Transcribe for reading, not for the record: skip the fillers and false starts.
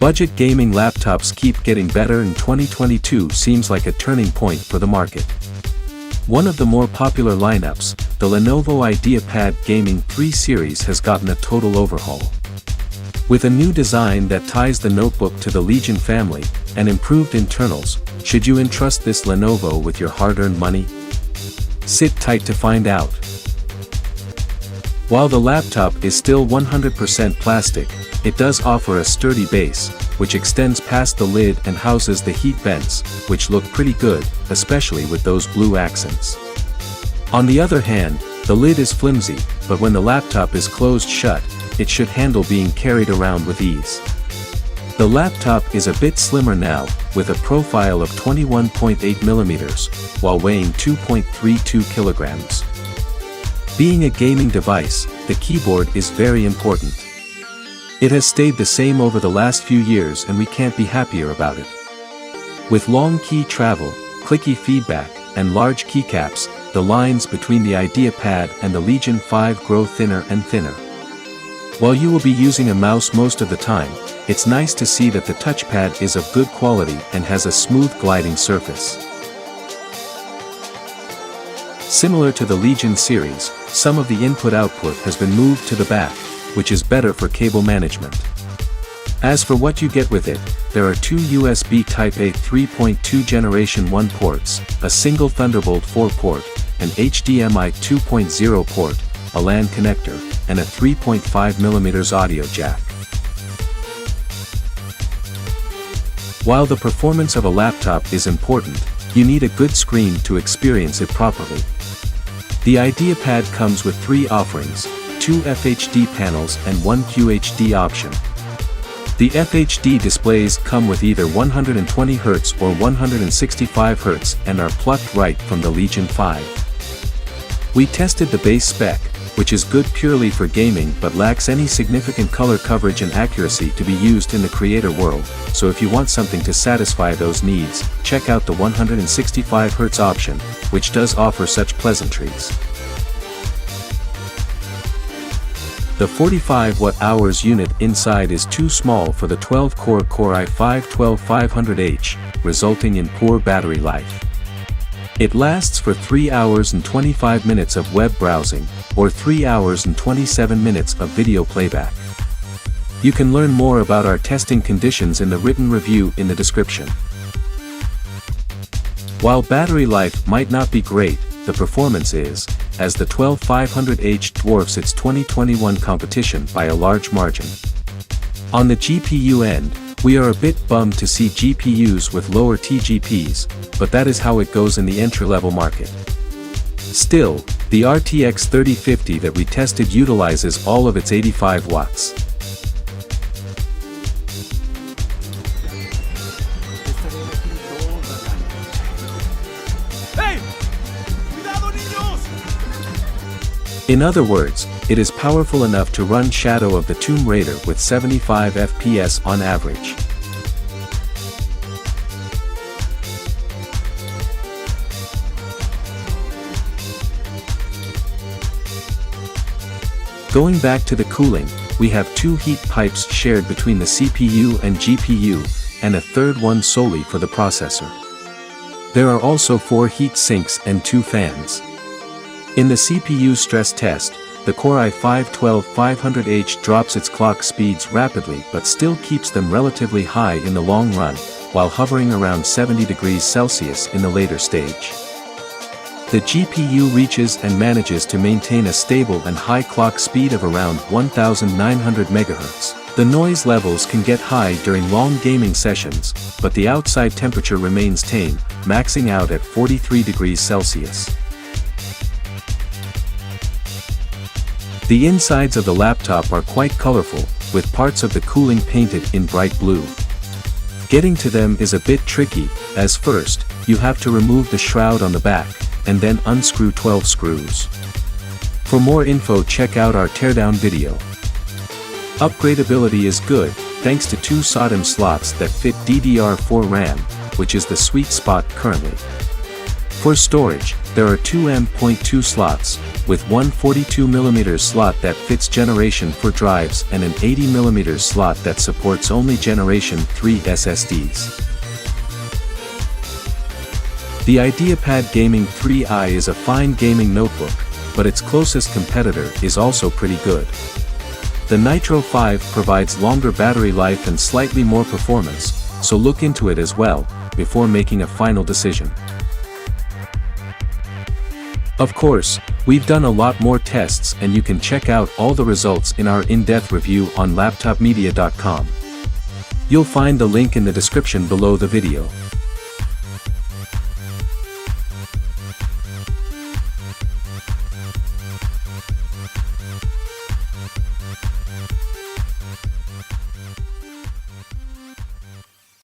Budget gaming laptops keep getting better, and 2022 seems like a turning point for the market. One of the more popular lineups, the Lenovo Ideapad Gaming 3 series, has gotten a total overhaul. With a new design that ties the notebook to the Legion family, and improved internals, should you entrust this Lenovo with your hard-earned money? Sit tight to find out. While the laptop is still 100% plastic, it does offer a sturdy base, which extends past the lid and houses the heat vents, which look pretty good, especially with those blue accents. On the other hand, the lid is flimsy, but when the laptop is closed shut, it should handle being carried around with ease. The laptop is a bit slimmer now, with a profile of 21.8mm, while weighing 2.32 kilograms. Being a gaming device, the keyboard is very important. It has stayed the same over the last few years, and we can't be happier about it. With long key travel, clicky feedback, and large keycaps, the lines between the IdeaPad and the Legion 5 grow thinner and thinner. While you will be using a mouse most of the time, it's nice to see that the touchpad is of good quality and has a smooth gliding surface. Similar to the Legion series, some of the input-output has been moved to the back, which is better for cable management. As for what you get with it, there are two USB Type-A 3.2 Generation 1 ports, a single Thunderbolt 4 port, an HDMI 2.0 port, a LAN connector, and a 3.5mm audio jack. While the performance of a laptop is important, you need a good screen to experience it properly. The IdeaPad comes with 3 offerings, 2 FHD panels and 1 QHD option. The FHD displays come with either 120Hz or 165Hz and are plucked right from the Legion 5. We tested the base spec, which is good purely for gaming but lacks any significant color coverage and accuracy to be used in the creator world, so if you want something to satisfy those needs, check out the 165Hz option, which does offer such pleasantries. The 45 Wh unit inside is too small for the 12-core Core i5-12500H, resulting in poor battery life. It lasts for 3 hours and 25 minutes of web browsing, or 3 hours and 27 minutes of video playback. You can learn more about our testing conditions in the written review in the description. While battery life might not be great, the performance is, as the 12500H dwarfs its 2021 competition by a large margin. On the GPU end, we are a bit bummed to see GPUs with lower TGPs, but that is how it goes in the entry-level market. Still, the RTX 3050 that we tested utilizes all of its 85 watts. In other words, it is powerful enough to run Shadow of the Tomb Raider with 75 FPS on average. Going back to the cooling, we have 2 heat pipes shared between the CPU and GPU, and a third one solely for the processor. There are also 4 heat sinks and 2 fans. In the CPU stress test, the Core i5-12500H drops its clock speeds rapidly but still keeps them relatively high in the long run, while hovering around 70 degrees Celsius in the later stage. The GPU reaches and manages to maintain a stable and high clock speed of around 1900 MHz. The noise levels can get high during long gaming sessions, but the outside temperature remains tame, maxing out at 43 degrees Celsius. The insides of the laptop are quite colorful, with parts of the cooling painted in bright blue. Getting to them is a bit tricky, as first, you have to remove the shroud on the back, and then unscrew 12 screws. For more info, check out our teardown video. Upgradability is good, thanks to 2 SODIMM slots that fit DDR4 RAM, which is the sweet spot currently. For storage, there are two M.2 slots, with one 42mm slot that fits Generation 4 drives and an 80mm slot that supports only Generation 3 SSDs. The IdeaPad Gaming 3i is a fine gaming notebook, but its closest competitor is also pretty good. The Nitro 5 provides longer battery life and slightly more performance, so look into it as well, before making a final decision. Of course, we've done a lot more tests and you can check out all the results in our in-depth review on laptopmedia.com. You'll find the link in the description below the video.